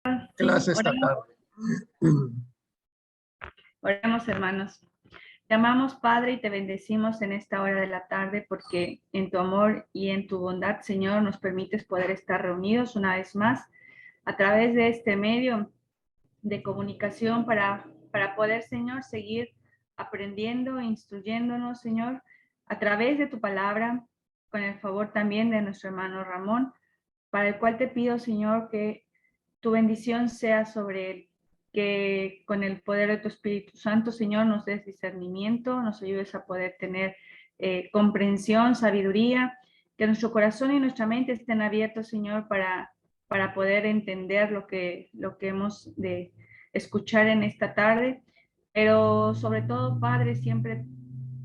Sí, clase esta oremos, tarde. oremos, hermanos. Te amamos, Padre, y te bendecimos en esta hora de la tarde porque en tu amor y en tu bondad, Señor, nos permites poder estar reunidos una vez más a través de este medio de comunicación para poder, Señor, seguir aprendiendo, instruyéndonos, Señor, a través de tu palabra, con el favor también de nuestro hermano Ramón, para el cual te pido, Señor, que tu bendición sea sobre él, que con el poder de tu Espíritu Santo, Señor, nos des discernimiento, nos ayudes a poder tener comprensión, sabiduría, que nuestro corazón y nuestra mente estén abiertos, Señor, para poder entender lo que hemos de escuchar en esta tarde. Pero sobre todo, Padre, siempre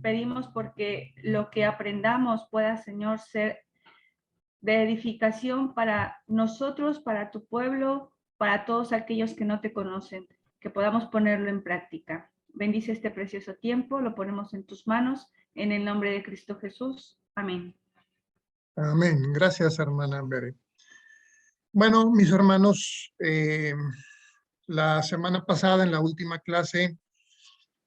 pedimos porque lo que aprendamos pueda, Señor, ser de edificación para nosotros, para tu pueblo, para todos aquellos que no te conocen, que podamos ponerlo en práctica. Bendice este precioso tiempo, lo ponemos en tus manos, en el nombre de Cristo Jesús. Amén. Amén. Gracias, hermana Bere. Bueno, mis hermanos, la semana pasada en la última clase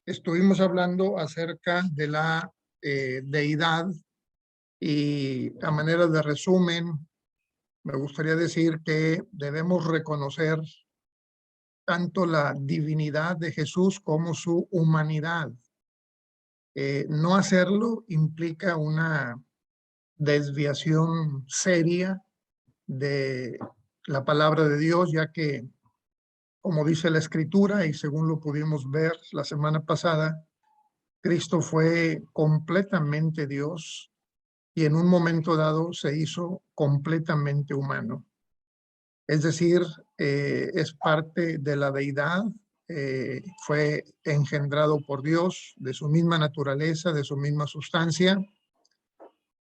estuvimos hablando acerca de la deidad y a manera de resumen, me gustaría decir que debemos reconocer tanto la divinidad de Jesús como su humanidad. No hacerlo implica una desviación seria de la palabra de Dios, ya que, como dice la Escritura, y según lo pudimos ver la semana pasada, Cristo fue completamente Dios y en un momento dado se hizo completamente humano. Es decir, es parte de la deidad, fue engendrado por Dios, de su misma naturaleza, de su misma sustancia,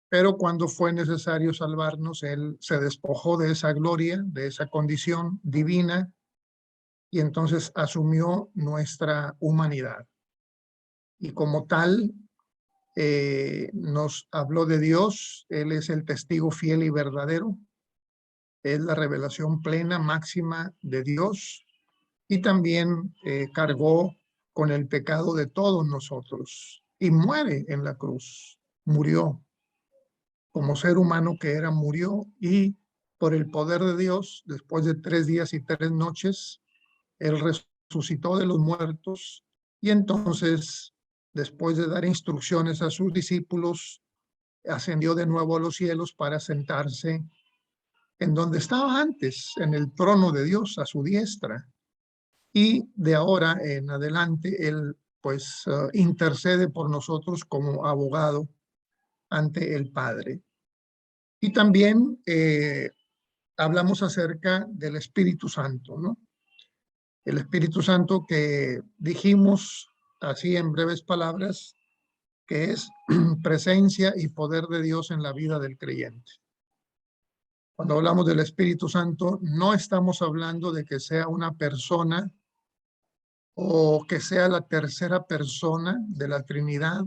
pero cuando fue necesario salvarnos, Él se despojó de esa gloria, de esa condición divina, y entonces asumió nuestra humanidad. Y como tal, nos habló de Dios, Él es el testigo fiel y verdadero, es la revelación plena, máxima de Dios, y también cargó con el pecado de todos nosotros y muere en la cruz, murió como ser humano que era, murió y por el poder de Dios, después de 3 días y 3 noches, Él resucitó de los muertos y entonces, después de dar instrucciones a sus discípulos, ascendió de nuevo a los cielos para sentarse en donde estaba antes, en el trono de Dios, a su diestra. Y de ahora en adelante, Él pues intercede por nosotros como abogado ante el Padre. Y también hablamos acerca del Espíritu Santo, ¿no? El Espíritu Santo que dijimos así en breves palabras, que es presencia y poder de Dios en la vida del creyente. Cuando hablamos del Espíritu Santo, no estamos hablando de que sea una persona o que sea la tercera persona de la Trinidad,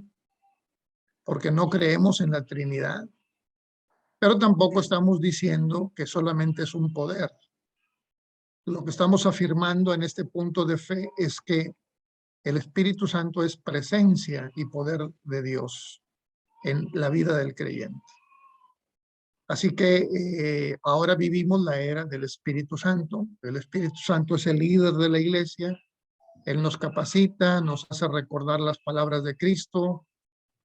porque no creemos en la Trinidad, pero tampoco estamos diciendo que solamente es un poder. Lo que estamos afirmando en este punto de fe es que el Espíritu Santo es presencia y poder de Dios en la vida del creyente. Así que ahora vivimos la era del Espíritu Santo. El Espíritu Santo es el líder de la iglesia. Él nos capacita, nos hace recordar las palabras de Cristo,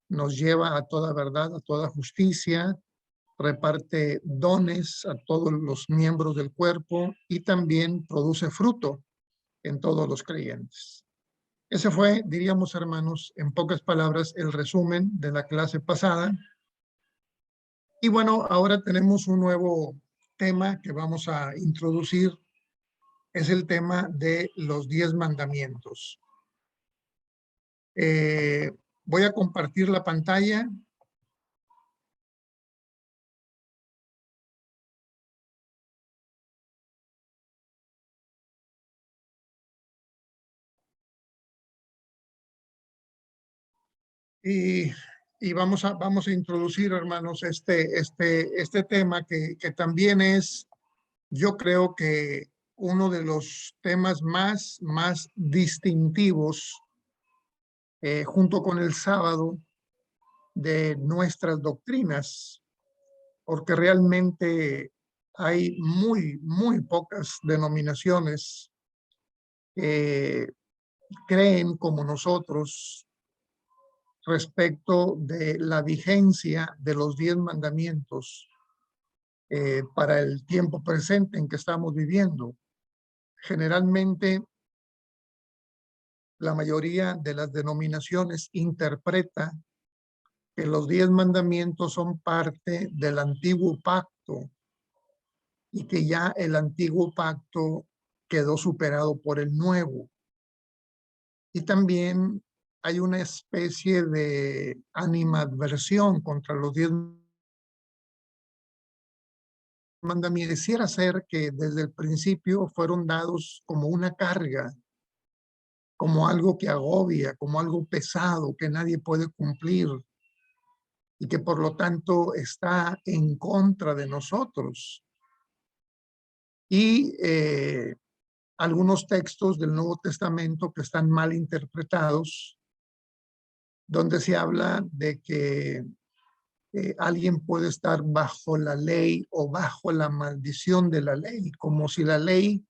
nos lleva a toda verdad, a toda justicia, reparte dones a todos los miembros del cuerpo y también produce fruto en todos los creyentes. Ese fue, diríamos, hermanos, en pocas palabras, el resumen de la clase pasada. Y bueno, ahora tenemos un nuevo tema que vamos a introducir. Es el tema de los 10 mandamientos. Voy a compartir la pantalla. Y vamos a introducir, hermanos, este tema que también es, yo creo que uno de los temas más distintivos, junto con el sábado, de nuestras doctrinas, porque realmente hay muy pocas denominaciones que creen como nosotros respecto de la vigencia de los 10 mandamientos para el tiempo presente en que estamos viviendo. Generalmente, la mayoría de las denominaciones interpreta que los 10 mandamientos son parte del antiguo pacto y que ya el antiguo pacto quedó superado por el nuevo. Y también hay una especie de animadversión contra los 10 mandamientos. Quisiera ser que desde el principio fueron dados como una carga, como algo que agobia, como algo pesado que nadie puede cumplir y que por lo tanto está en contra de nosotros. Y algunos textos del Nuevo Testamento que están mal interpretados, donde se habla de que alguien puede estar bajo la ley o bajo la maldición de la ley, como si la ley,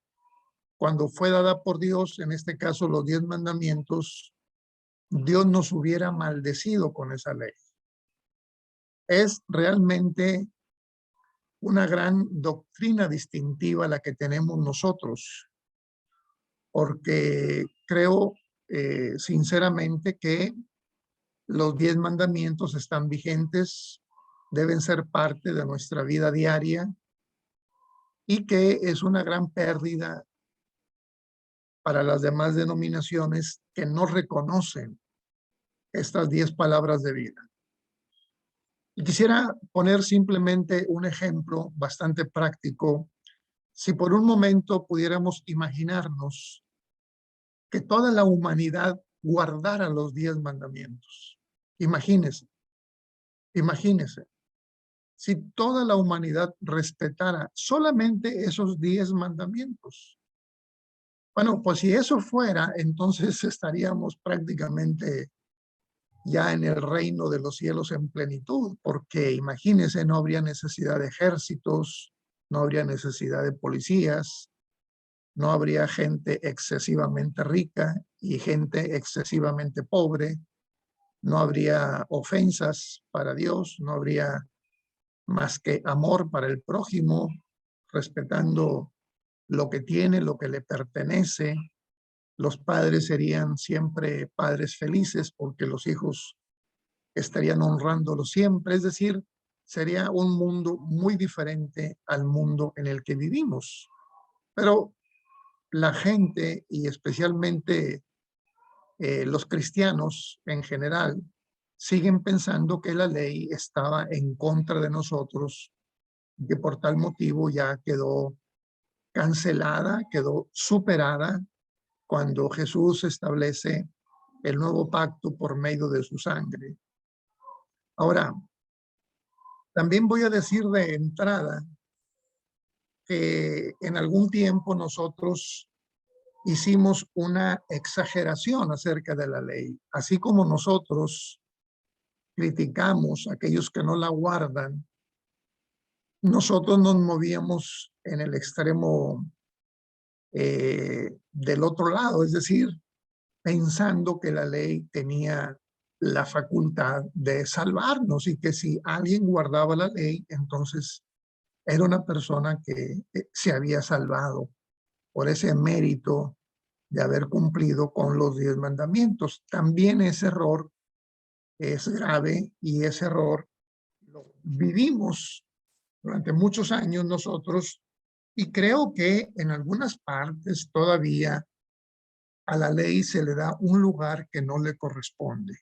cuando fue dada por Dios, en este caso los 10 mandamientos, Dios nos hubiera maldecido con esa ley. Es realmente una gran doctrina distintiva la que tenemos nosotros, porque creo sinceramente que los 10 mandamientos están vigentes, deben ser parte de nuestra vida diaria y que es una gran pérdida para las demás denominaciones que no reconocen estas 10 palabras de vida. Y quisiera poner simplemente un ejemplo bastante práctico. Si por un momento pudiéramos imaginarnos que toda la humanidad guardara los 10 mandamientos. Imagínese, imagínese. Si toda la humanidad respetara solamente esos 10 mandamientos. Bueno, pues si eso fuera, entonces estaríamos prácticamente ya en el reino de los cielos en plenitud, porque imagínense, no habría necesidad de ejércitos, no habría necesidad de policías, no habría gente excesivamente rica y gente excesivamente pobre, no habría ofensas para Dios, no habría más que amor para el prójimo, respetando lo que tiene, lo que le pertenece. Los padres serían siempre padres felices porque los hijos estarían honrándolo siempre. Es decir, sería un mundo muy diferente al mundo en el que vivimos. Pero la gente, y especialmente los cristianos en general, siguen pensando que la ley estaba en contra de nosotros, que por tal motivo ya quedó cancelada, quedó superada cuando Jesús establece el nuevo pacto por medio de su sangre. Ahora, también voy a decir de entrada que en algún tiempo nosotros hicimos una exageración acerca de la ley, así como nosotros criticamos a aquellos que no la guardan. Nosotros nos movíamos en el extremo del otro lado, es decir, pensando que la ley tenía la facultad de salvarnos y que si alguien guardaba la ley, entonces era una persona que se había salvado por ese mérito de haber cumplido con los 10 mandamientos. También ese error es grave y ese error lo vivimos durante muchos años nosotros y creo que en algunas partes todavía a la ley se le da un lugar que no le corresponde.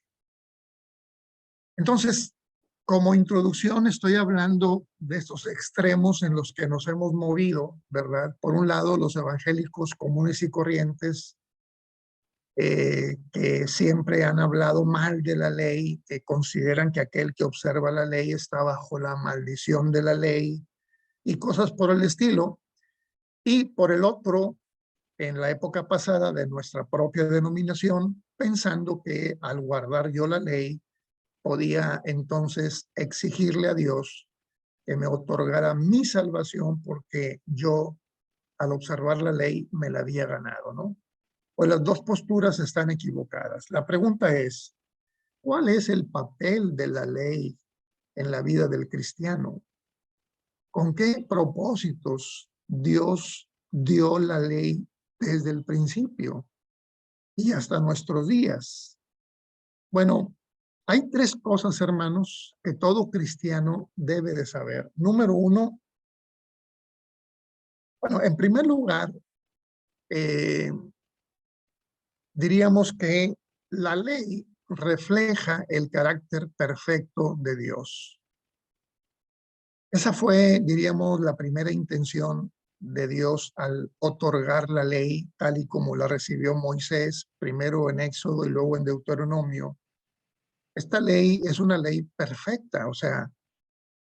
Entonces, como introducción estoy hablando de estos extremos en los que nos hemos movido, ¿verdad? Por un lado, los evangélicos comunes y corrientes que siempre han hablado mal de la ley, que consideran que aquel que observa la ley está bajo la maldición de la ley y cosas por el estilo. Y por el otro, en la época pasada de nuestra propia denominación, pensando que al guardar yo la ley, podía entonces exigirle a Dios que me otorgara mi salvación porque yo, al observar la ley, me la había ganado, ¿no? Pues las dos posturas están equivocadas. La pregunta es, ¿cuál es el papel de la ley en la vida del cristiano? ¿Con qué propósitos Dios dio la ley desde el principio y hasta nuestros días? Bueno, hay tres cosas, hermanos, que todo cristiano debe de saber. Número uno, bueno, en primer lugar, eh, diríamos que la ley refleja el carácter perfecto de Dios. Esa fue, diríamos, la primera intención de Dios al otorgar la ley tal y como la recibió Moisés, primero en Éxodo y luego en Deuteronomio. Esta ley es una ley perfecta, o sea,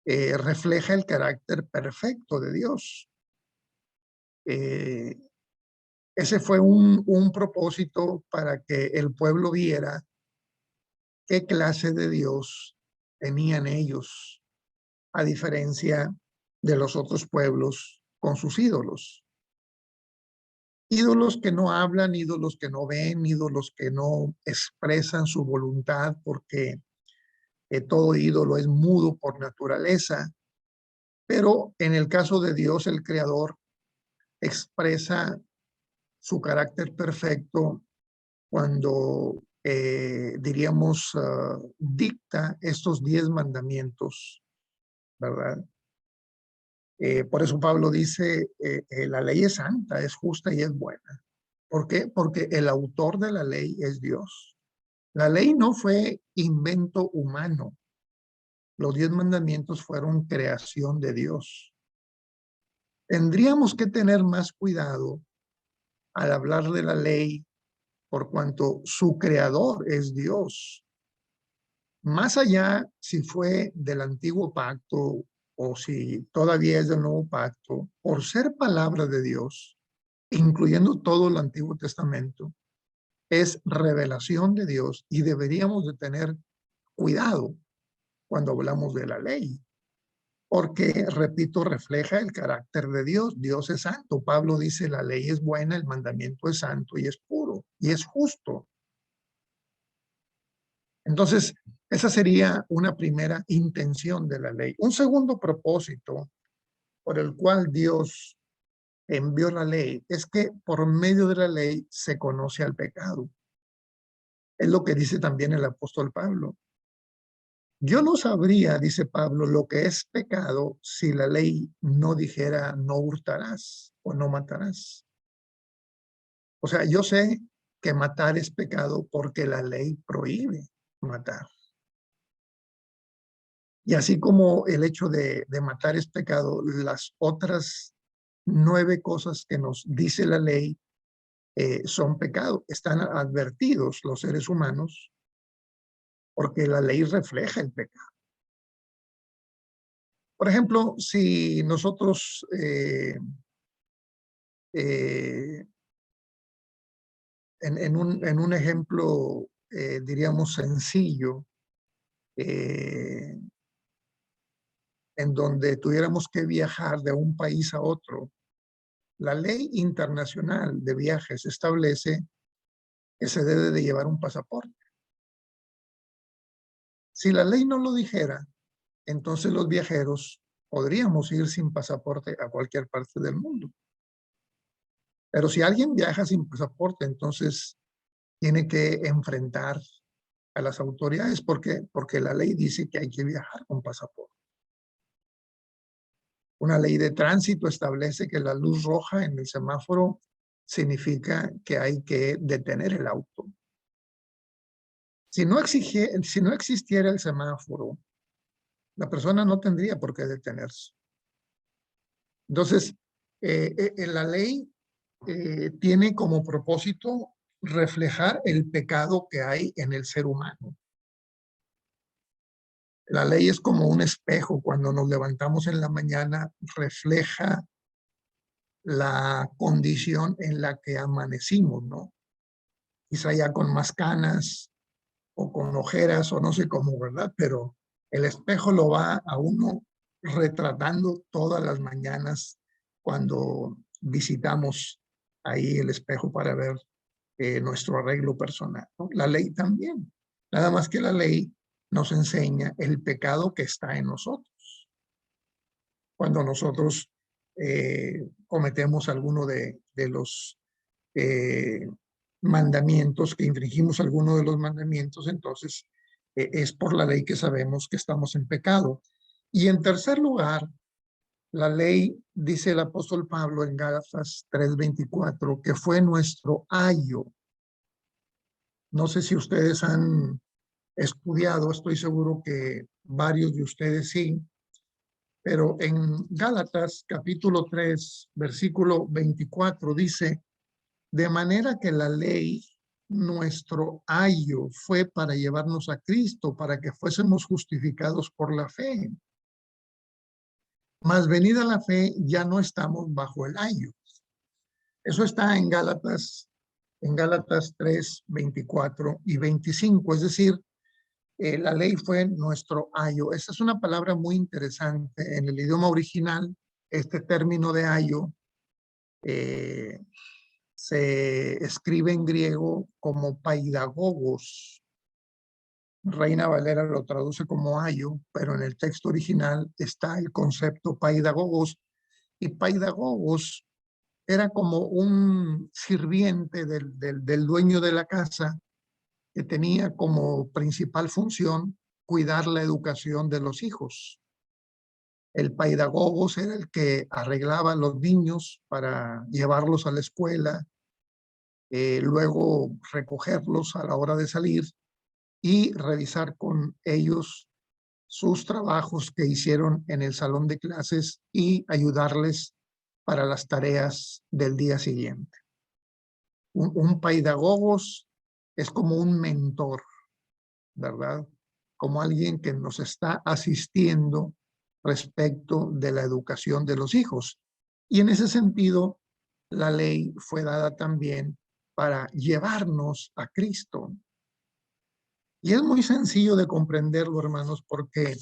refleja el carácter perfecto de Dios. Eh, Ese fue un propósito para que el pueblo viera qué clase de Dios tenían ellos, a diferencia de los otros pueblos con sus ídolos. Ídolos que no hablan, ídolos que no ven, ídolos que no expresan su voluntad porque todo ídolo es mudo por naturaleza. Pero en el caso de Dios, el Creador expresa su carácter perfecto cuando, diríamos, dicta estos 10 mandamientos, ¿verdad? Por eso Pablo dice, la ley es santa, es justa y es buena. ¿Por qué? Porque el autor de la ley es Dios. La ley no fue invento humano. Los 10 mandamientos fueron creación de Dios. Tendríamos que tener más cuidado al hablar de la ley por cuanto su creador es Dios. Más allá si fue del antiguo pacto o si todavía es del nuevo pacto, por ser palabra de Dios, incluyendo todo el Antiguo Testamento, es revelación de Dios y deberíamos de tener cuidado cuando hablamos de la ley, porque, repito, refleja el carácter de Dios. Dios es santo. Pablo dice, la ley es buena, el mandamiento es santo y es puro y es justo. Entonces, esa sería una primera intención de la ley. Un segundo propósito por el cual Dios envió la ley es que por medio de la ley se conoce al pecado. Es lo que dice también el apóstol Pablo. Yo no sabría, dice Pablo, lo que es pecado si la ley no dijera no hurtarás o no matarás. O sea, yo sé que matar es pecado porque la ley prohíbe matar. Y así como el hecho de matar es pecado, las otras 9 cosas que nos dice la ley son pecado. Están advertidos los seres humanos porque la ley refleja el pecado. Por ejemplo, si nosotros eh, en un ejemplo, diríamos, sencillo, eh, en donde tuviéramos que viajar de un país a otro, la ley internacional de viajes establece que se debe de llevar un pasaporte. Si la ley no lo dijera, entonces los viajeros podríamos ir sin pasaporte a cualquier parte del mundo. Pero si alguien viaja sin pasaporte, entonces tiene que enfrentar a las autoridades. ¿Por qué? Porque la ley dice que hay que viajar con pasaporte. Una ley de tránsito establece que la luz roja en el semáforo significa que hay que detener el auto. Si no existiera el semáforo, la persona no tendría por qué detenerse. Entonces, la ley tiene como propósito reflejar el pecado que hay en el ser humano. La ley es como un espejo. Cuando nos levantamos en la mañana, refleja la condición en la que amanecimos, ¿no? Quizá ya con más canas o con ojeras o no sé cómo, ¿verdad? Pero el espejo lo va a uno retratando todas las mañanas cuando visitamos ahí el espejo para ver nuestro arreglo personal, ¿no? La ley también. Nada más que la ley nos enseña el pecado que está en nosotros. Cuando nosotros cometemos alguno de los eh, mandamientos, que infringimos alguno de los mandamientos, entonces es por la ley que sabemos que estamos en pecado. Y en tercer lugar, la ley, dice el apóstol Pablo en Gálatas 3:24, que fue nuestro ayo. No sé si ustedes han estudiado, estoy seguro que varios de ustedes sí, pero en Gálatas capítulo 3, versículo 24 dice, de manera que la ley, nuestro ayo, fue para llevarnos a Cristo, para que fuésemos justificados por la fe. Mas venida la fe, ya no estamos bajo el ayo. Eso está en Gálatas 3, 24 y 25. Es decir, la ley fue nuestro ayo. Esa es una palabra muy interesante. En el idioma original, este término de ayo eh, se escribe en griego como paidagogos. Reina Valera lo traduce como ayo, pero en el texto original está el concepto paidagogos. Y paidagogos era como un sirviente del dueño de la casa que tenía como principal función cuidar la educación de los hijos. El paidagogos era el que arreglaba a los niños para llevarlos a la escuela, luego recogerlos a la hora de salir y revisar con ellos sus trabajos que hicieron en el salón de clases y ayudarles para las tareas del día siguiente. Un paidagogos es como un mentor, ¿verdad? Como alguien que nos está asistiendo respecto de la educación de los hijos. Y en ese sentido, la ley fue dada también para llevarnos a Cristo. Y es muy sencillo de comprenderlo, hermanos, porque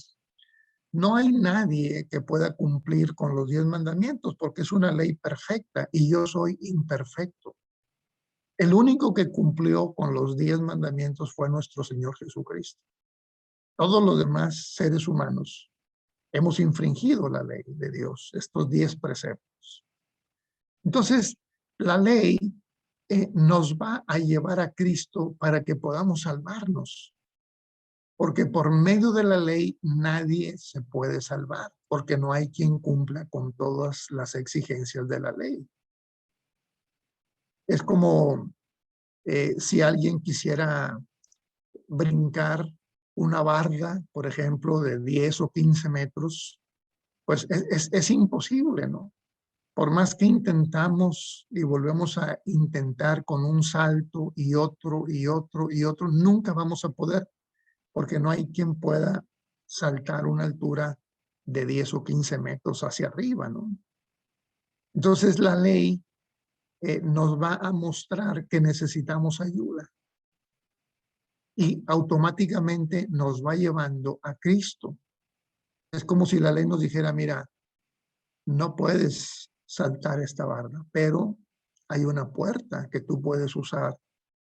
no hay nadie que pueda cumplir con los 10 mandamientos, porque es una ley perfecta y yo soy imperfecto. El único que cumplió con los 10 mandamientos fue nuestro Señor Jesucristo. Todos los demás seres humanos hemos infringido la ley de Dios, estos 10 preceptos. Entonces, la ley nos va a llevar a Cristo para que podamos salvarnos, porque por medio de la ley nadie se puede salvar, porque no hay quien cumpla con todas las exigencias de la ley. Es como si alguien quisiera brincar una barda, por ejemplo, de 10 o 15 metros, pues es imposible, ¿no? Por más que intentamos y volvemos a intentar con un salto y otro y otro y otro, nunca vamos a poder, porque no hay quien pueda saltar una altura de 10 o 15 metros hacia arriba, ¿no? Entonces la ley nos va a mostrar que necesitamos ayuda y automáticamente nos va llevando a Cristo. Es como si la ley nos dijera, mira, no puedes saltar esta barda, pero hay una puerta que tú puedes usar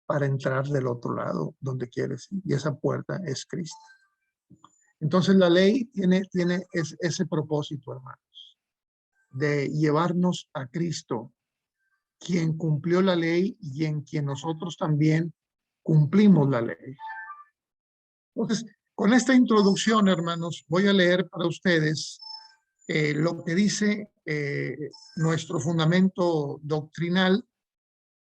para entrar del otro lado donde quieres ir, y esa puerta es Cristo. Entonces la ley tiene ese propósito, hermanos, de llevarnos a Cristo, quien cumplió la ley y en quien nosotros también cumplimos la ley. Entonces, con esta introducción, hermanos, voy a leer para ustedes lo que dice nuestro fundamento doctrinal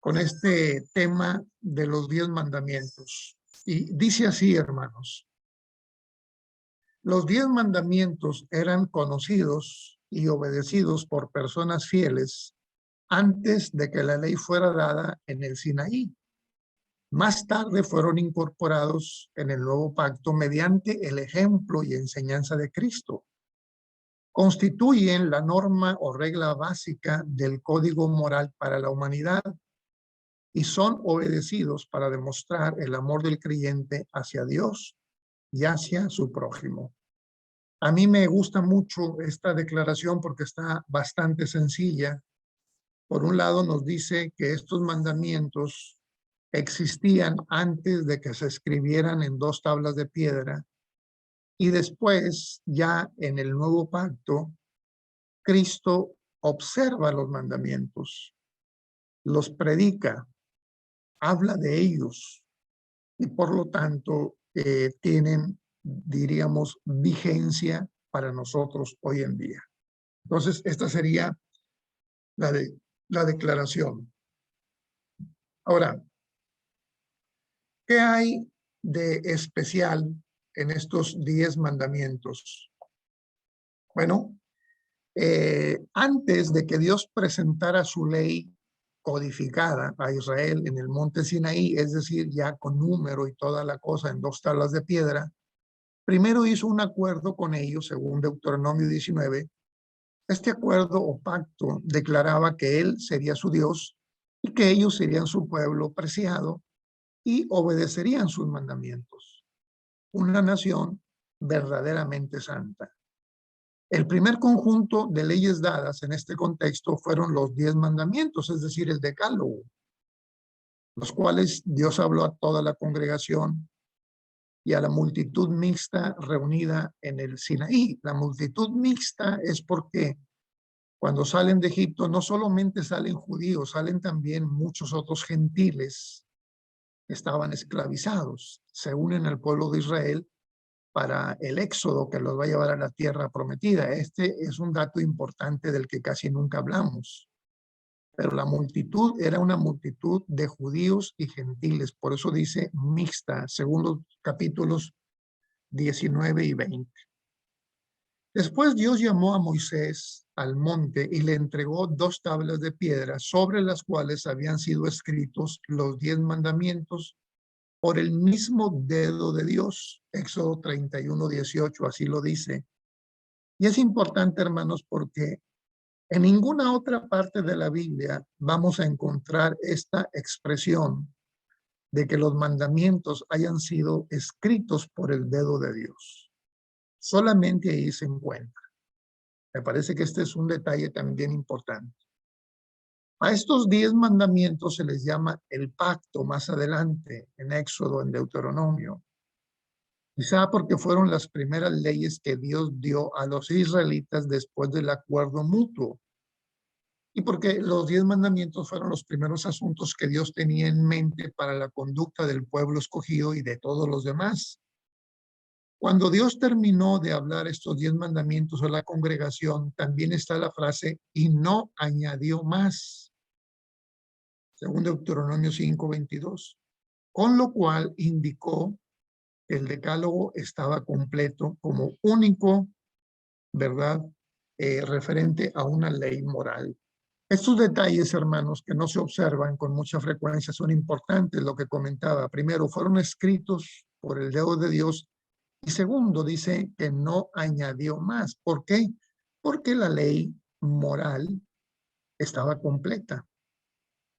con este tema de los 10 mandamientos. Y dice así, hermanos, los 10 mandamientos eran conocidos y obedecidos por personas fieles antes de que la ley fuera dada en el Sinaí. Más tarde fueron incorporados en el nuevo pacto mediante el ejemplo y enseñanza de Cristo. constituyen la norma o regla básica del código moral para la humanidad y son obedecidos para demostrar el amor del creyente hacia Dios y hacia su prójimo. A mí me gusta mucho esta declaración porque está bastante sencilla. Por un lado nos dice que estos mandamientos existían antes de que se escribieran en 2 tablas de piedra y después, ya en el nuevo pacto, Cristo observa los mandamientos, los predica, habla de ellos y por lo tanto tienen, diríamos, vigencia para nosotros hoy en día. Entonces, esta sería la declaración. Ahora, ¿qué hay de especial en estos 10 mandamientos? Bueno, antes de que Dios presentara su ley codificada a Israel en el monte Sinaí, es decir, ya con número y toda la cosa en 2 tablas de piedra, primero hizo un acuerdo con ellos, según Deuteronomio 19. Este acuerdo o pacto declaraba que Él sería su Dios y que ellos serían su pueblo preciado y obedecerían sus mandamientos. Una nación verdaderamente santa. El primer conjunto de leyes dadas en este contexto fueron los 10 mandamientos, es decir, el decálogo, los cuales Dios habló a toda la congregación y a la multitud mixta reunida en el Sinaí. La multitud mixta es porque cuando salen de Egipto no solamente salen judíos, salen también muchos otros gentiles que estaban esclavizados, se unen al pueblo de Israel para el éxodo que los va a llevar a la tierra prometida. Este es un dato importante del que casi nunca hablamos. Pero la multitud era una multitud de judíos y gentiles. Por eso dice mixta, según los capítulos 19 y 20. Después Dios llamó a Moisés al monte y le entregó 2 tablas de piedra sobre las cuales habían sido escritos los 10 mandamientos por el mismo dedo de Dios. Éxodo 31, 18, así lo dice. Y es importante, hermanos, porque en ninguna otra parte de la Biblia vamos a encontrar esta expresión de que los mandamientos hayan sido escritos por el dedo de Dios. Solamente ahí se encuentra. Me parece que este es un detalle también importante. A estos 10 mandamientos se les llama el pacto más adelante, en Éxodo, en Deuteronomio. Quizá porque fueron las primeras leyes que Dios dio a los israelitas después del acuerdo mutuo. Y porque los 10 mandamientos fueron los primeros asuntos que Dios tenía en mente para la conducta del pueblo escogido y de todos los demás. Cuando Dios terminó de hablar estos 10 mandamientos a la congregación, también está la frase, y no añadió más, según Deuteronomio 5:22, con lo cual indicó que el decálogo estaba completo como único, ¿verdad?, referente a una ley moral. Estos detalles, hermanos, que no se observan con mucha frecuencia, son importantes, lo que comentaba. Primero, fueron escritos por el dedo de Dios. Y segundo, dice que no añadió más. ¿Por qué? Porque la ley moral estaba completa.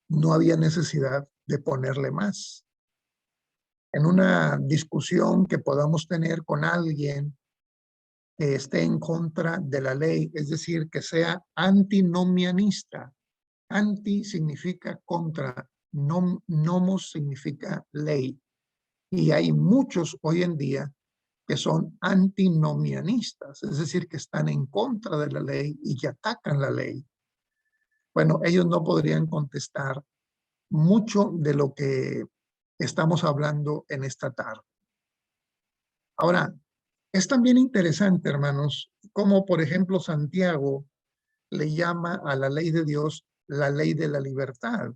No había necesidad de ponerle más. En una discusión que podamos tener con alguien que esté en contra de la ley, es decir, que sea antinomianista. Anti significa contra, nomos significa ley. Y hay muchos hoy en día que son antinomianistas, es decir, que están en contra de la ley y que atacan la ley. Bueno, ellos no podrían contestar mucho de lo que estamos hablando en esta tarde. Ahora, es también interesante, hermanos, como por ejemplo Santiago le llama a la ley de Dios la ley de la libertad.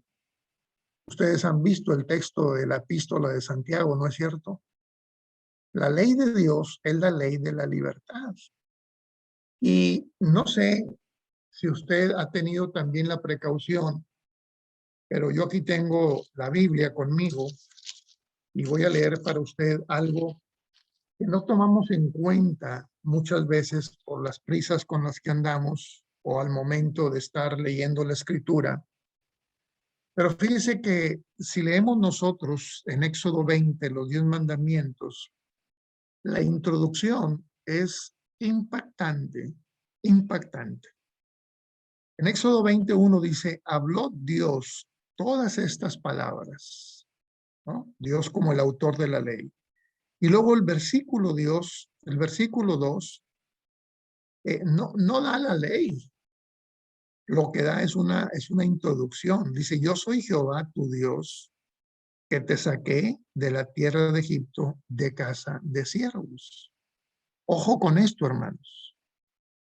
Ustedes han visto el texto de la epístola de Santiago, ¿no es cierto? La ley de Dios es la ley de la libertad. Y no sé si usted ha tenido también la precaución, pero yo aquí tengo la Biblia conmigo y voy a leer para usted algo que no tomamos en cuenta muchas veces por las prisas con las que andamos o al momento de estar leyendo la escritura. Pero fíjese que si leemos nosotros en Éxodo 20 los 10 mandamientos, la introducción es impactante, impactante. En Éxodo 21 dice, habló Dios todas estas palabras, ¿no? Dios como el autor de la ley. Y luego el versículo 2, no da la ley. Lo que da es una introducción. Dice, yo soy Jehová tu Dios, que te saqué de la tierra de Egipto de casa de siervos. Ojo con esto, hermanos.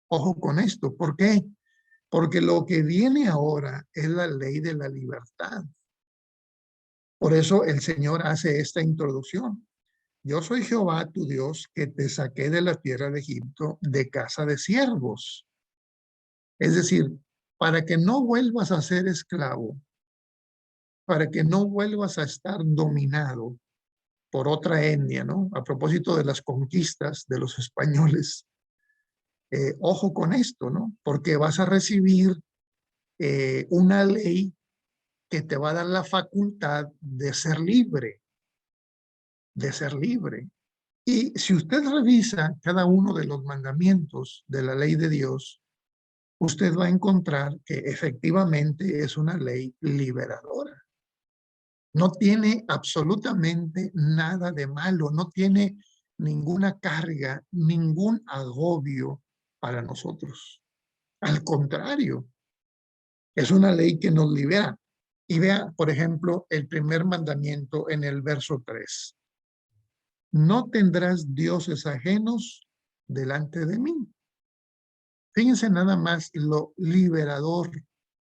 Ojo con esto. ¿Por qué? Porque lo que viene ahora es la ley de la libertad. Por eso el Señor hace esta introducción. Yo soy Jehová tu Dios, que te saqué de la tierra de Egipto de casa de siervos. Es decir, para que no vuelvas a ser esclavo, para que no vuelvas a estar dominado por otra etnia, ¿no? A propósito de las conquistas de los españoles, ojo con esto, ¿no? Porque vas a recibir una ley que te va a dar la facultad de ser libre, de ser libre. Y si usted revisa cada uno de los mandamientos de la ley de Dios, usted va a encontrar que efectivamente es una ley liberadora. No tiene absolutamente nada de malo, no tiene ninguna carga, ningún agobio para nosotros. Al contrario, es una ley que nos libera. Y vea, por ejemplo, el primer mandamiento en el verso 3. No tendrás dioses ajenos delante de mí. Fíjense nada más lo liberador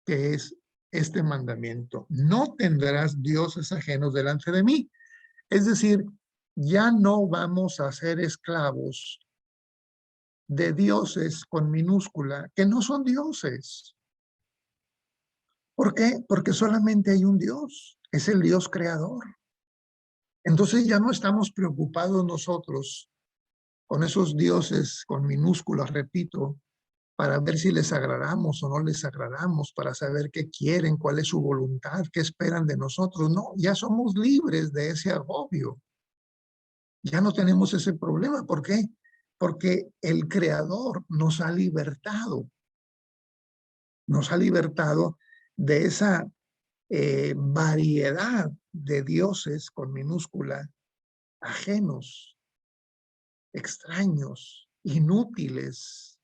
que es este mandamiento. No tendrás dioses ajenos delante de mí. Es decir, ya no vamos a ser esclavos de dioses con minúscula que no son dioses. ¿Por qué? Porque solamente hay un Dios, es el Dios creador. Entonces ya no estamos preocupados nosotros con esos dioses con minúsculas, repito, para ver si les agradamos o no les agradamos, para saber qué quieren, cuál es su voluntad, qué esperan de nosotros. No, ya somos libres de ese agobio. Ya no tenemos ese problema. ¿Por qué? Porque el Creador nos ha libertado. Nos ha libertado de esa variedad de dioses con minúscula, ajenos, extraños, inútiles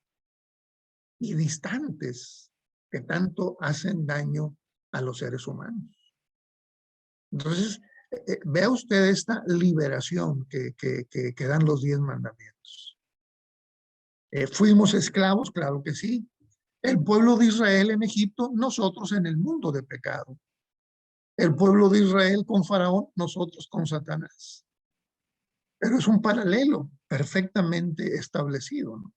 y distantes, que tanto hacen daño a los seres humanos. Entonces, vea usted esta liberación que dan los 10 mandamientos. ¿Fuimos esclavos? Claro que sí. El pueblo de Israel en Egipto, nosotros en el mundo de pecado. El pueblo de Israel con Faraón, nosotros con Satanás. Pero es un paralelo perfectamente establecido, ¿no?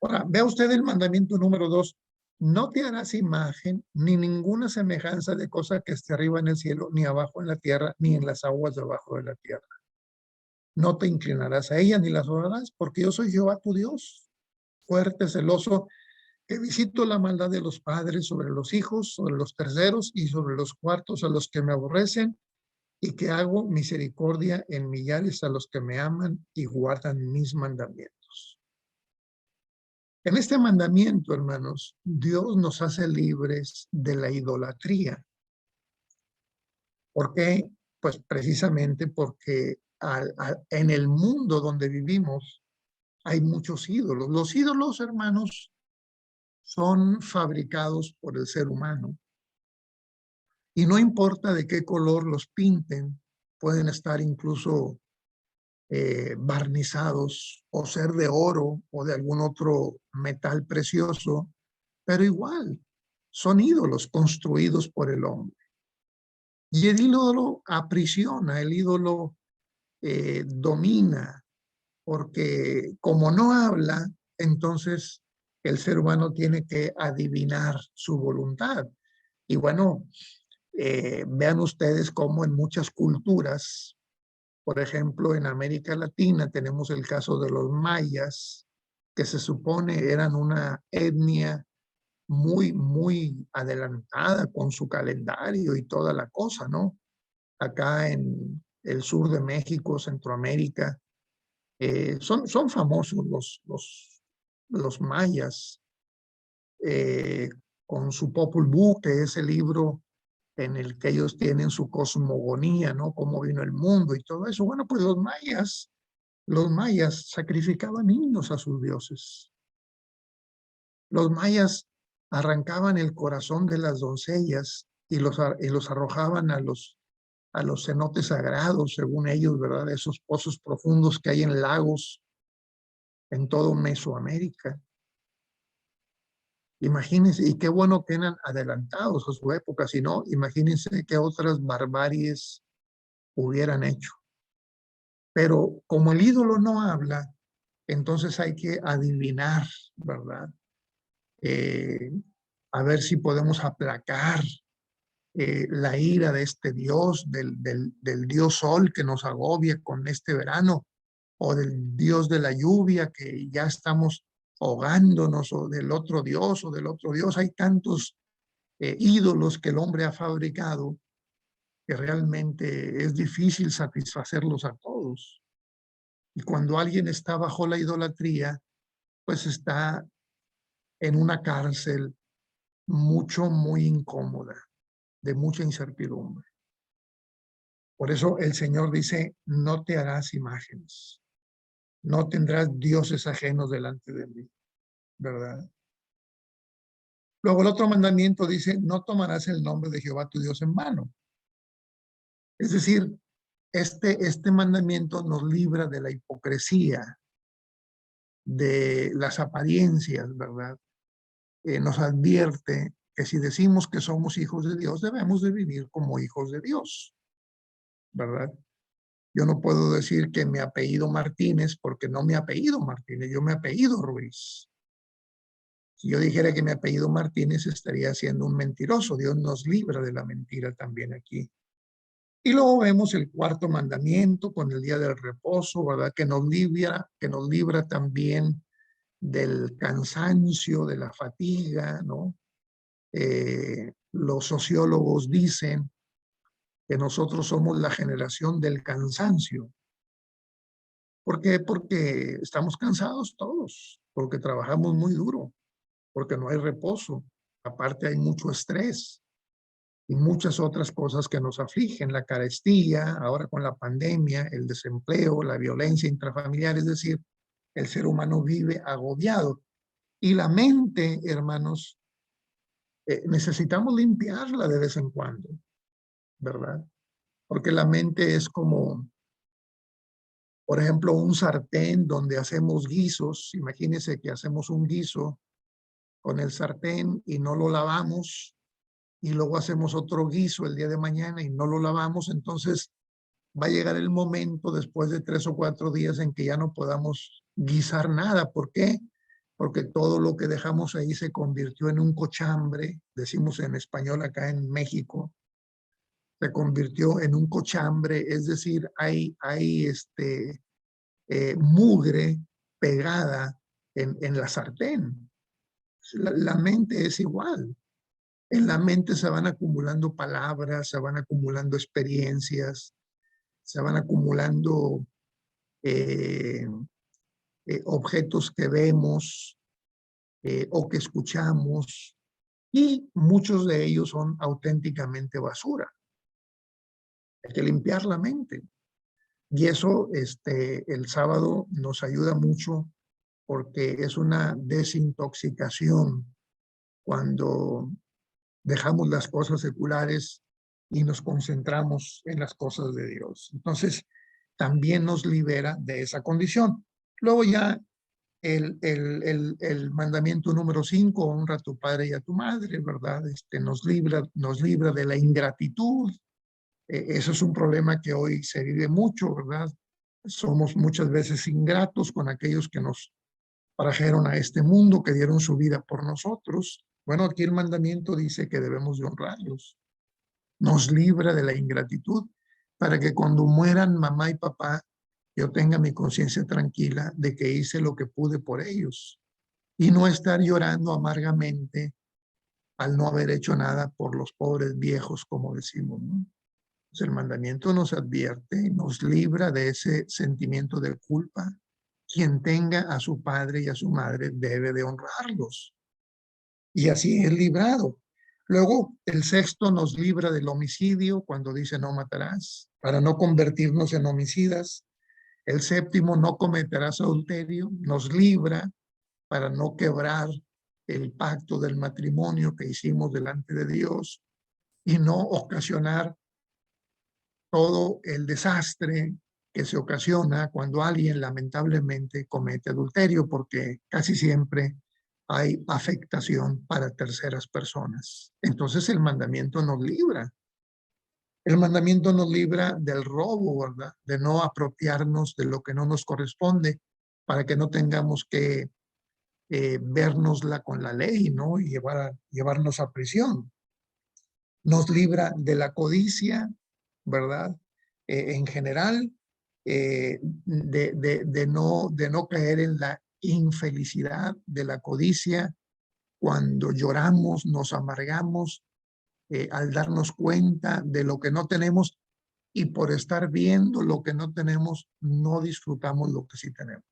Ahora, vea usted el mandamiento número 2. No te harás imagen ni ninguna semejanza de cosa que esté arriba en el cielo, ni abajo en la tierra, ni en las aguas debajo de la tierra. No te inclinarás a ella ni las adorarás, porque yo soy Jehová tu Dios, fuerte, celoso, que visito la maldad de los padres sobre los hijos, sobre los terceros y sobre los cuartos a los que me aborrecen, y que hago misericordia en millares a los que me aman y guardan mis mandamientos. En este mandamiento, hermanos, Dios nos hace libres de la idolatría. ¿Por qué? Pues precisamente porque en el mundo donde vivimos hay muchos ídolos. Los ídolos, hermanos, son fabricados por el ser humano. Y no importa de qué color los pinten, pueden estar incluso barnizados o ser de oro o de algún otro metal precioso, pero igual son ídolos construidos por el hombre. Y el ídolo aprisiona, el ídolo domina, porque como no habla, entonces el ser humano tiene que adivinar su voluntad. Y bueno, vean ustedes cómo en muchas culturas, por ejemplo, en América Latina tenemos el caso de los mayas, que se supone eran una etnia muy, muy adelantada con su calendario y toda la cosa, ¿no? Acá en el sur de México, Centroamérica, son famosos los mayas, eh, con su Popol Vuh, que es el libro en el que ellos tienen su cosmogonía, ¿no? Cómo vino el mundo y todo eso. Bueno, pues los mayas sacrificaban niños a sus dioses. Los mayas arrancaban el corazón de las doncellas y los arrojaban a los cenotes sagrados, según ellos, ¿verdad? Esos pozos profundos que hay en lagos en todo Mesoamérica. Imagínense, y qué bueno que eran adelantados a su época, si no, imagínense qué otras barbaries hubieran hecho. Pero como el ídolo no habla, entonces hay que adivinar, ¿verdad? Eh, a ver si podemos aplacar la ira de este Dios, del Dios Sol que nos agobia con este verano, o del Dios de la lluvia que ya estamos ahogándonos, o del otro Dios, o del otro Dios. Hay tantos ídolos que el hombre ha fabricado que realmente es difícil satisfacerlos a todos. Y cuando alguien está bajo la idolatría, pues está en una cárcel muy incómoda, de mucha incertidumbre. Por eso el Señor dice, no te harás imágenes, no tendrás dioses ajenos delante de mí, ¿verdad? Luego el otro mandamiento dice, no tomarás el nombre de Jehová tu Dios en vano. Es decir, este mandamiento nos libra de la hipocresía, de las apariencias, ¿verdad? Nos advierte que si decimos que somos hijos de Dios, debemos de vivir como hijos de Dios, ¿verdad? Yo no puedo decir que mi apellido Martínez porque no mi apellido Martínez, yo mi apellido Ruiz. Si yo dijera que mi apellido Martínez, estaría siendo un mentiroso. Dios nos libra de la mentira también aquí. Y luego vemos el cuarto mandamiento con el día del reposo, ¿verdad? Que nos libra también del cansancio, de la fatiga, ¿no? Los sociólogos dicen que nosotros somos la generación del cansancio. ¿Por qué? Porque estamos cansados todos, porque trabajamos muy duro, porque no hay reposo. Aparte hay mucho estrés y muchas otras cosas que nos afligen, la carestía, ahora con la pandemia, el desempleo, la violencia intrafamiliar, es decir, el ser humano vive agobiado. Y la mente, hermanos, necesitamos limpiarla de vez en cuando, ¿verdad? Porque la mente es como, por ejemplo, un sartén donde hacemos guisos. Imagínense que hacemos un guiso con el sartén y no lo lavamos, y luego hacemos otro guiso el día de mañana y no lo lavamos. Entonces va a llegar el momento después de 3 o 4 días en que ya no podamos guisar nada. ¿Por qué? Porque todo lo que dejamos ahí se convirtió en un cochambre, decimos en español acá en México, se convirtió en un cochambre, es decir, hay mugre pegada en la sartén. La mente es igual. En la mente se van acumulando palabras, se van acumulando experiencias, se van acumulando eh, objetos que vemos o que escuchamos, y muchos de ellos son auténticamente basura. Hay que limpiar la mente. Y eso el sábado nos ayuda mucho porque es una desintoxicación cuando dejamos las cosas seculares y nos concentramos en las cosas de Dios. Entonces, también nos libera de esa condición. Luego ya el mandamiento número 5, honra a tu padre y a tu madre, ¿verdad? Nos libra de la ingratitud. Eso es un problema que hoy se vive mucho, ¿verdad? Somos muchas veces ingratos con aquellos que nos trajeron a este mundo, que dieron su vida por nosotros. Bueno, aquí el mandamiento dice que debemos de honrarlos. Nos libra de la ingratitud para que cuando mueran mamá y papá, yo tenga mi conciencia tranquila de que hice lo que pude por ellos y no estar llorando amargamente al no haber hecho nada por los pobres viejos, como decimos, ¿no? Pues el mandamiento nos advierte y nos libra de ese sentimiento de culpa. Quien tenga a su padre y a su madre debe de honrarlos. Y así es librado. Luego, el sexto nos libra del homicidio cuando dice no matarás, para no convertirnos en homicidas. El séptimo, no cometerás adulterio, nos libra para no quebrar el pacto del matrimonio que hicimos delante de Dios y no ocasionar todo el desastre que se ocasiona cuando alguien lamentablemente comete adulterio, porque casi siempre hay afectación para terceras personas. Entonces el mandamiento nos libra. El mandamiento nos libra del robo, ¿verdad? De no apropiarnos de lo que no nos corresponde para que no tengamos que vernosla con la ley, ¿no? Y llevarnos a prisión. Nos libra de la codicia, ¿verdad? En general, de no caer en la infelicidad de la codicia cuando lloramos, nos amargamos al darnos cuenta de lo que no tenemos y por estar viendo lo que no tenemos, no disfrutamos lo que sí tenemos.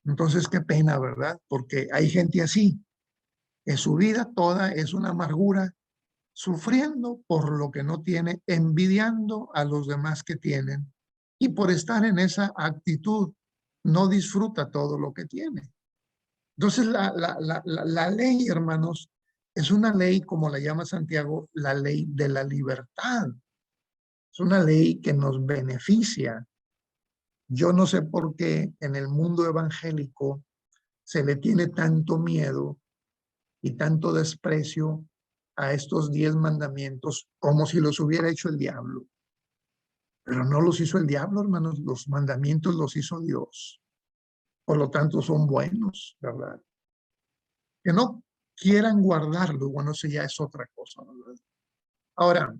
Entonces, qué pena, ¿verdad? Porque hay gente así, que su vida toda es una amargura, sufriendo por lo que no tiene, envidiando a los demás que tienen y por estar en esa actitud no disfruta todo lo que tiene. Entonces la ley, hermanos, es una ley, como la llama Santiago, la ley de la libertad. Es una ley que nos beneficia. Yo no sé por qué en el mundo evangélico se le tiene tanto miedo y tanto desprecio a estos 10 mandamientos como si los hubiera hecho el diablo. Pero no los hizo el diablo, hermanos, los mandamientos los hizo Dios. Por lo tanto, son buenos, ¿verdad? Que no quieran guardarlo, bueno, eso ya es otra cosa, ¿verdad? Ahora,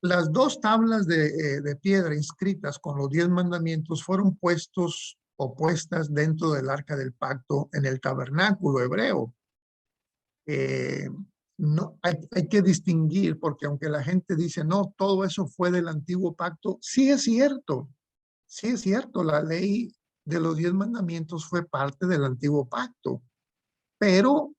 las 2 tablas de piedra inscritas con los 10 mandamientos fueron puestas dentro del arca del pacto en el tabernáculo hebreo. No, hay que distinguir, porque aunque la gente dice, no, todo eso fue del antiguo pacto, sí es cierto, la ley de los 10 mandamientos fue parte del antiguo pacto, pero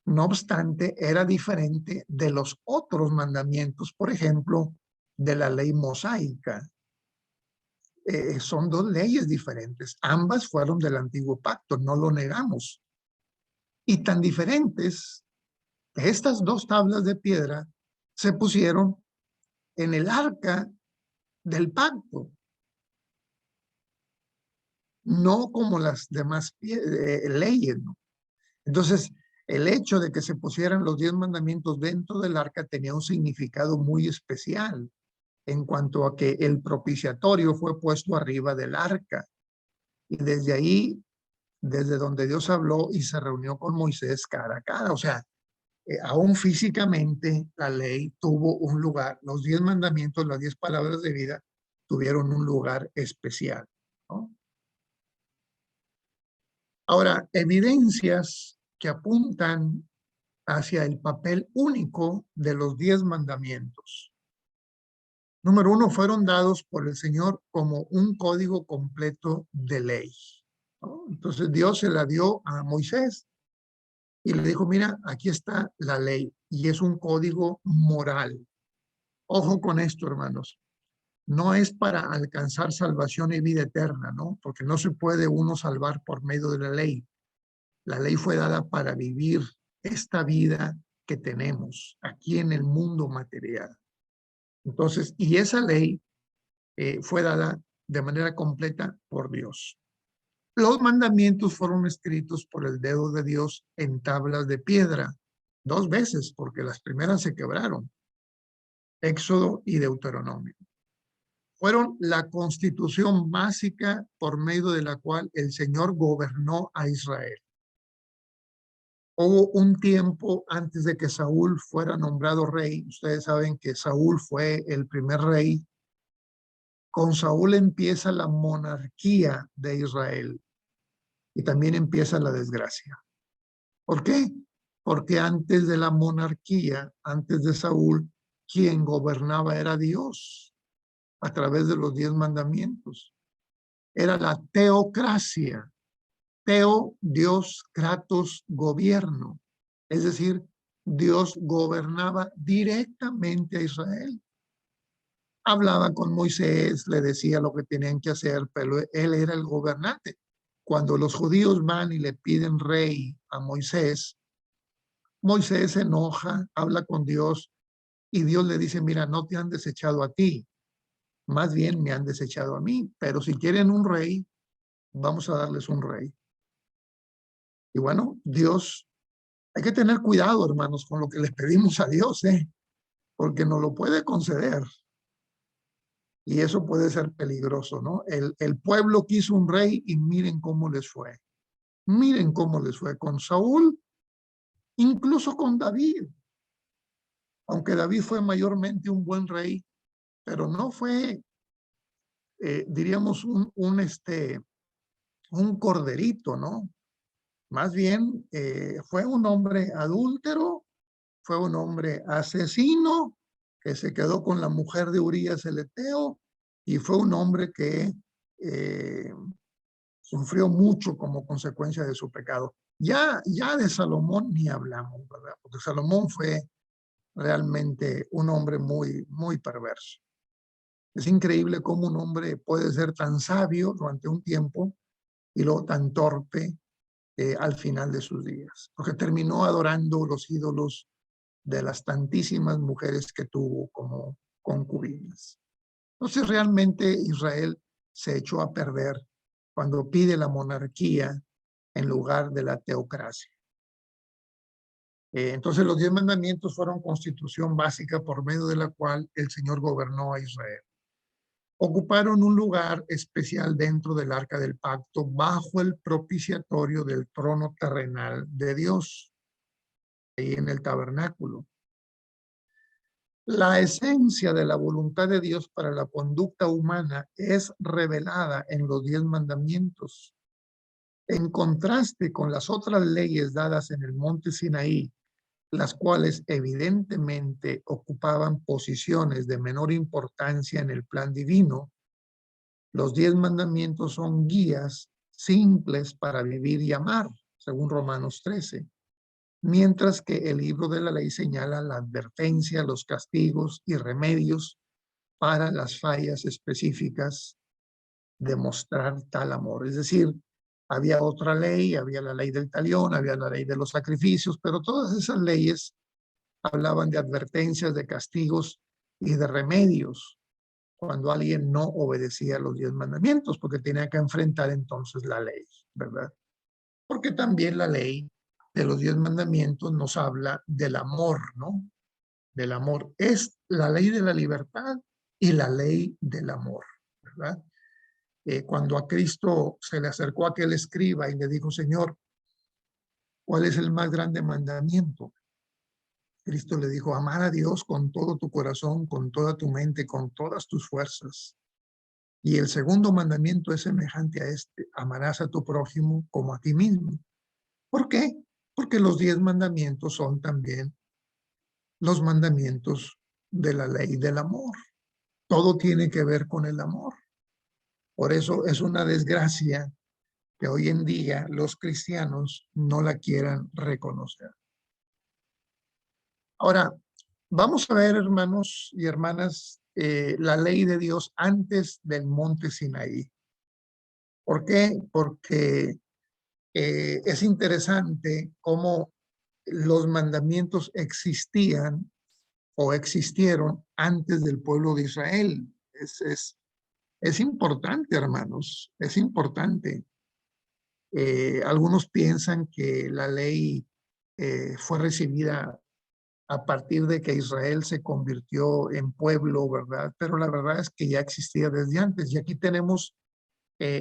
no obstante era diferente de los otros mandamientos, por ejemplo, de la ley mosaica. Son 2 leyes diferentes, ambas fueron del antiguo pacto, no lo negamos, y tan diferentes. Estas 2 tablas de piedra se pusieron en el arca del pacto, no como las demás leyes, ¿no? Entonces, el hecho de que se pusieran los 10 mandamientos dentro del arca tenía un significado muy especial en cuanto a que el propiciatorio fue puesto arriba del arca. Y desde ahí, desde donde Dios habló y se reunió con Moisés cara a cara, o sea, aún físicamente la ley tuvo un lugar, los 10 mandamientos, las 10 palabras de vida tuvieron un lugar especial, ¿no? Ahora, evidencias que apuntan hacia el papel único de los 10 mandamientos. Número 1, fueron dados por el Señor como un código completo de ley, ¿no? Entonces Dios se la dio a Moisés y le dijo, mira, aquí está la ley y es un código moral. Ojo con esto, hermanos. No es para alcanzar salvación y vida eterna, ¿no? Porque no se puede uno salvar por medio de la ley. La ley fue dada para vivir esta vida que tenemos aquí en el mundo material. Entonces, y esa ley fue dada de manera completa por Dios. Los mandamientos fueron escritos por el dedo de Dios en tablas de piedra, 2 veces, porque las primeras se quebraron, Éxodo y Deuteronomio. Fueron la constitución básica por medio de la cual el Señor gobernó a Israel. Hubo un tiempo antes de que Saúl fuera nombrado rey. Ustedes saben que Saúl fue el primer rey Con Saúl empieza la monarquía de Israel y también empieza la desgracia. ¿Por qué? Porque antes de la monarquía, antes de Saúl, quien gobernaba era Dios a través de los 10 mandamientos. Era la teocracia. Teo, Dios, kratos, gobierno. Es decir, Dios gobernaba directamente a Israel. Hablaba con Moisés, le decía lo que tenían que hacer, pero él era el gobernante. Cuando los judíos van y le piden rey a Moisés, Moisés se enoja, habla con Dios y Dios le dice, mira, no te han desechado a ti, más bien me han desechado a mí, pero si quieren un rey, vamos a darles un rey. Y bueno, Dios, hay que tener cuidado, hermanos, con lo que les pedimos a Dios, porque nos lo puede conceder. Y eso puede ser peligroso, ¿no? El pueblo quiso un rey y miren cómo les fue. Miren cómo les fue con Saúl, incluso con David. Aunque David fue mayormente un buen rey, pero no fue, diríamos, un corderito, ¿no? Más bien fue un hombre adúltero, fue un hombre asesino que se quedó con la mujer de Urías el Eteo y fue un hombre que sufrió mucho como consecuencia de su pecado. Ya de Salomón ni hablamos, ¿verdad? Porque Salomón fue realmente un hombre muy, muy perverso. Es increíble cómo un hombre puede ser tan sabio durante un tiempo y luego tan torpe al final de sus días, porque terminó adorando los ídolos de las tantísimas mujeres que tuvo como concubinas. Entonces realmente Israel se echó a perder cuando pide la monarquía en lugar de la teocracia. Entonces los 10 mandamientos fueron constitución básica por medio de la cual el Señor gobernó a Israel. Ocuparon un lugar especial dentro del arca del pacto bajo el propiciatorio del trono terrenal de Dios, ahí en el tabernáculo. La esencia de la voluntad de Dios para la conducta humana es revelada en los 10 mandamientos. En contraste con las otras leyes dadas en el monte Sinaí, las cuales evidentemente ocupaban posiciones de menor importancia en el plan divino, los 10 mandamientos son guías simples para vivir y amar, según Romanos 13. Mientras que el libro de la ley señala la advertencia, los castigos y remedios para las fallas específicas de mostrar tal amor. Es decir, había otra ley, había la ley del talión, había la ley de los sacrificios, pero todas esas leyes hablaban de advertencias, de castigos y de remedios cuando alguien no obedecía los 10 mandamientos, porque tenía que enfrentar entonces la ley, ¿verdad? Porque también la ley de los 10 mandamientos nos habla del amor, ¿no? Del amor. Es la ley de la libertad y la ley del amor, ¿verdad? Cuando a Cristo se le acercó aquel escriba y le dijo, Señor, ¿cuál es el más grande mandamiento? Cristo le dijo, amar a Dios con todo tu corazón, con toda tu mente, con todas tus fuerzas. Y el segundo mandamiento es semejante a este, amarás a tu prójimo como a ti mismo. ¿Por qué? Porque los 10 mandamientos son también los mandamientos de la ley del amor. Todo tiene que ver con el amor. Por eso es una desgracia que hoy en día los cristianos no la quieran reconocer. Ahora, vamos a ver, hermanos y hermanas, la ley de Dios antes del monte Sinaí. ¿Por qué? Porque es interesante cómo los mandamientos existían o existieron antes del pueblo de Israel. Es importante, hermanos, es importante. Algunos piensan que la ley fue recibida a partir de que Israel se convirtió en pueblo, ¿verdad? Pero la verdad es que ya existía desde antes. Y aquí tenemos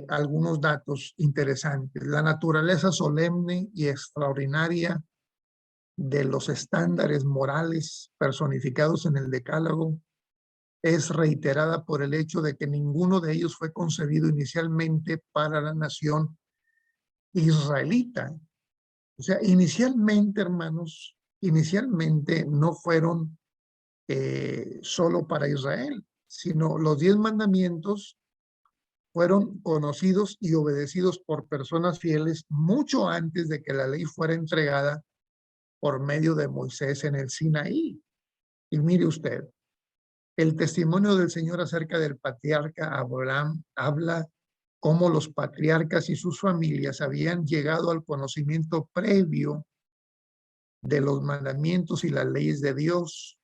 algunos datos interesantes. La naturaleza solemne y extraordinaria de los estándares morales personificados en el Decálogo es reiterada por el hecho de que ninguno de ellos fue concebido inicialmente para la nación israelita. O sea, inicialmente, hermanos, inicialmente no fueron solo para Israel, sino los 10 mandamientos fueron conocidos y obedecidos por personas fieles mucho antes de que la ley fuera entregada por medio de Moisés en el Sinaí. Y mire usted, el testimonio del Señor acerca del patriarca Abraham habla cómo los patriarcas y sus familias habían llegado al conocimiento previo de los mandamientos y las leyes de Dios.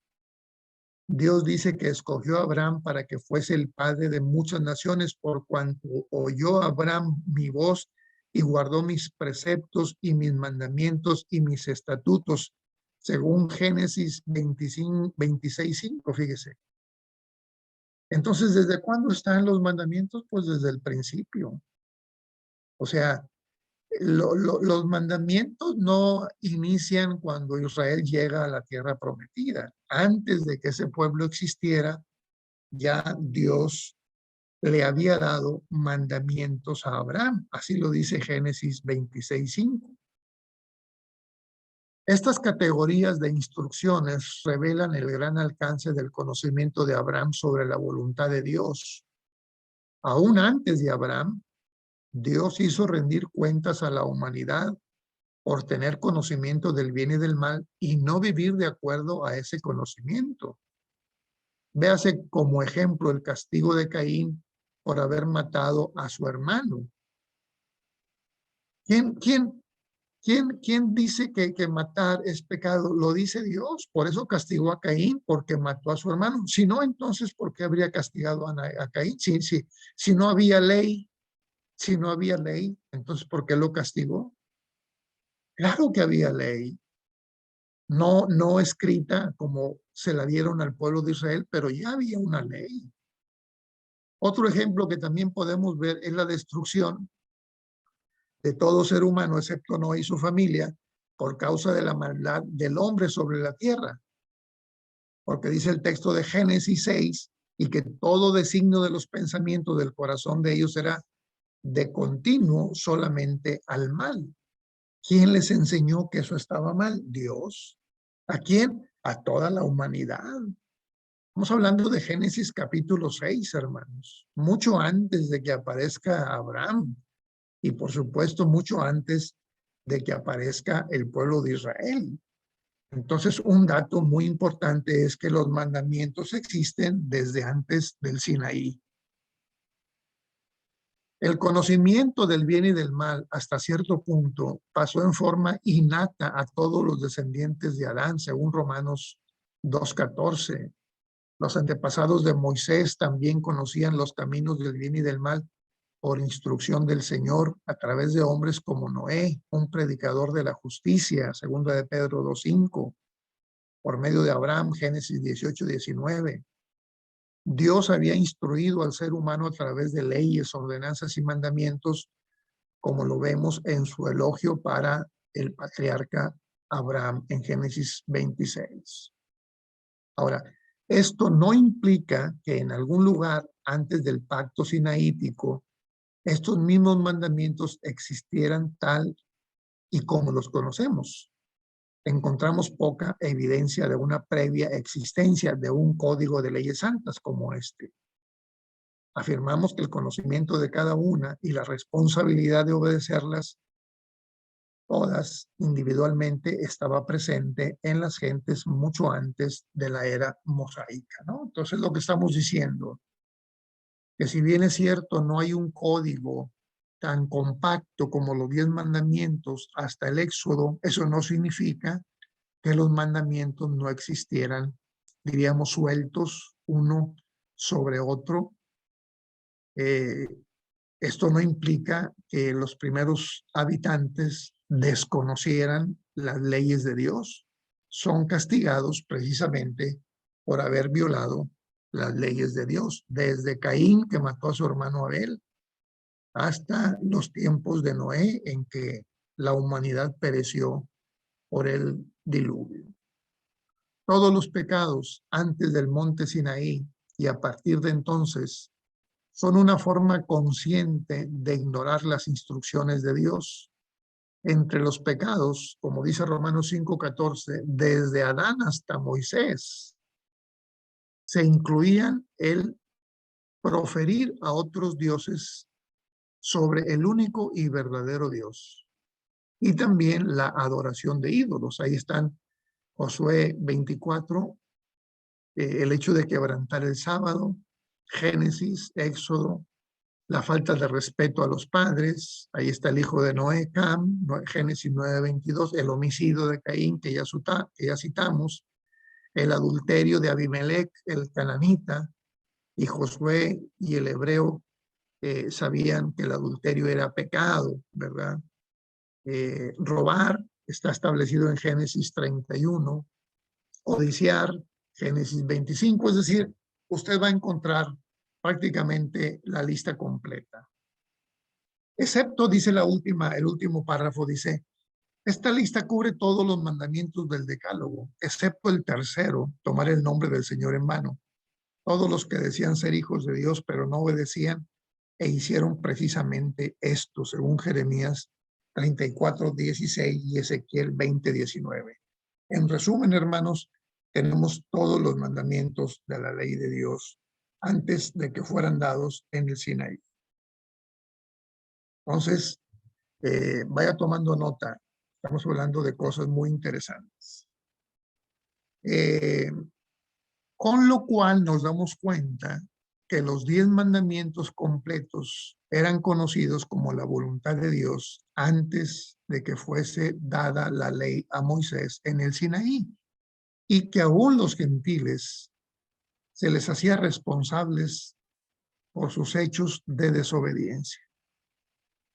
Dios dice que escogió a Abraham para que fuese el padre de muchas naciones, por cuanto oyó Abraham mi voz y guardó mis preceptos y mis mandamientos y mis estatutos, según Génesis 26:5, fíjese. Entonces, ¿desde cuándo están los mandamientos? Pues desde el principio. O sea, los mandamientos no inician cuando Israel llega a la tierra prometida. Antes de que ese pueblo existiera, ya Dios le había dado mandamientos a Abraham. Así lo dice Génesis 26:5. Estas categorías de instrucciones revelan el gran alcance del conocimiento de Abraham sobre la voluntad de Dios. Aún antes de Abraham, Dios hizo rendir cuentas a la humanidad por tener conocimiento del bien y del mal y no vivir de acuerdo a ese conocimiento. Véase como ejemplo el castigo de Caín por haber matado a su hermano. ¿Quién dice que matar es pecado? Lo dice Dios. Por eso castigó a Caín, porque mató a su hermano. Si no, entonces, ¿por qué habría castigado a Caín? Si no había ley, entonces, ¿por qué lo castigó? Claro que había ley. No escrita como se la dieron al pueblo de Israel, pero ya había una ley. Otro ejemplo que también podemos ver es la destrucción de todo ser humano, excepto Noé y su familia, por causa de la maldad del hombre sobre la tierra. Porque dice el texto de Génesis 6, y que todo designio de los pensamientos del corazón de ellos era de continuo solamente al mal. ¿Quién les enseñó que eso estaba mal? Dios. ¿A quién? A toda la humanidad. Estamos hablando de Génesis capítulo 6, hermanos, mucho antes de que aparezca Abraham y por supuesto mucho antes de que aparezca el pueblo de Israel. Entonces, un dato muy importante es que los mandamientos existen desde antes del Sinaí. El conocimiento del bien y del mal hasta cierto punto pasó en forma innata a todos los descendientes de Adán, según Romanos 2:14. Los antepasados de Moisés también conocían los caminos del bien y del mal por instrucción del Señor a través de hombres como Noé, un predicador de la justicia, segunda de Pedro 2:5, por medio de Abraham, Génesis 18:19. Dios había instruido al ser humano a través de leyes, ordenanzas y mandamientos, como lo vemos en su elogio para el patriarca Abraham en Génesis 26. Ahora, esto no implica que en algún lugar antes del pacto sinaítico estos mismos mandamientos existieran tal y como los conocemos. Encontramos poca evidencia de una previa existencia de un código de leyes santas como este. Afirmamos que el conocimiento de cada una y la responsabilidad de obedecerlas todas individualmente estaba presente en las gentes mucho antes de la era mosaica, ¿no? Entonces lo que estamos diciendo, que si bien es cierto, no hay un código tan compacto como los 10 mandamientos hasta el Éxodo, eso no significa que los mandamientos no existieran, diríamos, sueltos uno sobre otro. Esto no implica que los primeros habitantes desconocieran las leyes de Dios. Son castigados precisamente por haber violado las leyes de Dios, desde Caín, que mató a su hermano Abel, hasta los tiempos de Noé, en que la humanidad pereció por el diluvio. Todos los pecados antes del monte Sinaí y a partir de entonces son una forma consciente de ignorar las instrucciones de Dios. Entre los pecados, como dice Romanos 5:14, desde Adán hasta Moisés, se incluían el proferir a otros dioses sobre el único y verdadero Dios. Y también la adoración de ídolos. Ahí están Josué 24, el hecho de quebrantar el sábado, Génesis, Éxodo, la falta de respeto a los padres, ahí está el hijo de Noé, Cam, Génesis 9:22, el homicidio de Caín que ya citamos, el adulterio de Abimelech, el cananita, y Josué y el hebreo sabían que el adulterio era pecado, ¿verdad? Robar está establecido en Génesis 31, codiciar, Génesis 25, es decir, usted va a encontrar prácticamente la lista completa. Excepto, dice el último párrafo, dice, esta lista cubre todos los mandamientos del decálogo, excepto el tercero, tomar el nombre del Señor en vano. Todos los que decían ser hijos de Dios, pero no obedecían e hicieron precisamente esto, según Jeremías 34:16 y Ezequiel 20:19. En resumen, hermanos, tenemos todos los mandamientos de la ley de Dios antes de que fueran dados en el Sinaí. Entonces, vaya tomando nota. Estamos hablando de cosas muy interesantes. Con lo cual nos damos cuenta que los 10 mandamientos completos eran conocidos como la voluntad de Dios antes de que fuese dada la ley a Moisés en el Sinaí, y que aún los gentiles se les hacía responsables por sus hechos de desobediencia.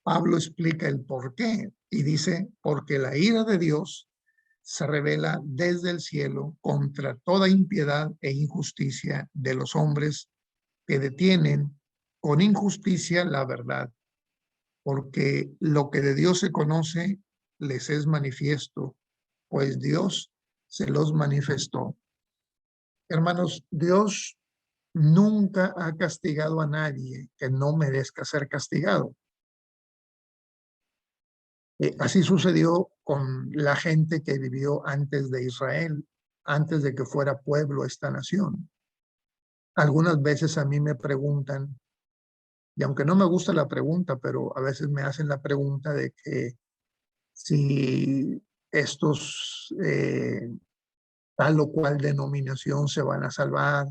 Pablo explica el por qué y dice, porque la ira de Dios se revela desde el cielo contra toda impiedad e injusticia de los hombres que detienen con injusticia la verdad, porque lo que de Dios se conoce les es manifiesto, pues Dios se los manifestó. Hermanos, Dios nunca ha castigado a nadie que no merezca ser castigado. Así sucedió con la gente que vivió antes de Israel, antes de que fuera pueblo esta nación. Algunas veces a mí me preguntan, y aunque no me gusta la pregunta, pero a veces me hacen la pregunta de que si estos tal o cual denominación se van a salvar,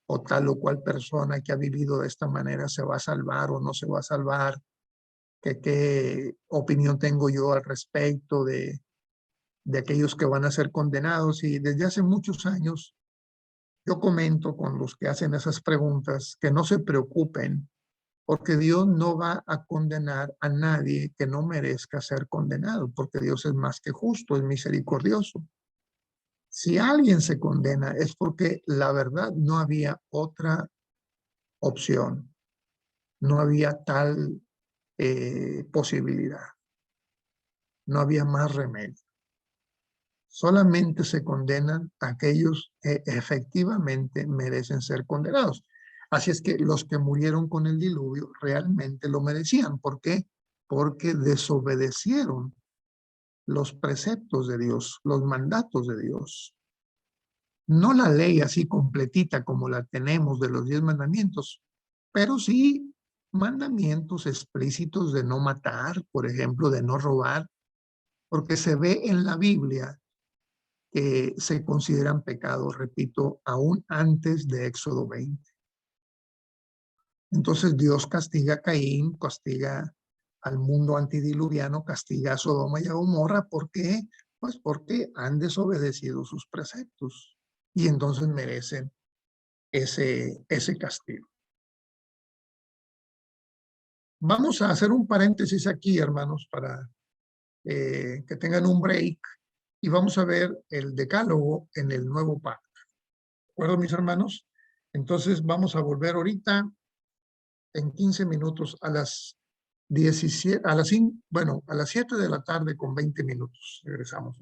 o tal o cual persona que ha vivido de esta manera se va a salvar o no se va a salvar, que qué opinión tengo yo al respecto de aquellos que van a ser condenados. Y desde hace muchos años yo comento con los que hacen esas preguntas que no se preocupen, porque Dios no va a condenar a nadie que no merezca ser condenado, porque Dios es más que justo, es misericordioso. Si alguien se condena es porque la verdad no había otra opción, no había tal posibilidad, no había más remedio. Solamente se condenan a aquellos que efectivamente merecen ser condenados. Así es que los que murieron con el diluvio realmente lo merecían. ¿Por qué? Porque desobedecieron los preceptos de Dios, los mandatos de Dios. No la ley así completita como la tenemos de los 10 mandamientos, pero sí mandamientos explícitos de no matar, por ejemplo, de no robar, porque se ve en la Biblia que se consideran pecados, repito, aún antes de Éxodo 20. Entonces Dios castiga a Caín, castiga al mundo antidiluviano, castiga a Sodoma y a Gomorra. ¿Por qué? Pues porque han desobedecido sus preceptos y entonces merecen ese castigo. Vamos a hacer un paréntesis aquí, hermanos, para que tengan un break y vamos a ver el decálogo en el nuevo pacto. ¿De acuerdo, mis hermanos? Entonces vamos a volver ahorita en 15 minutos a las 17, a las 7 de la tarde con 20 minutos. Regresamos.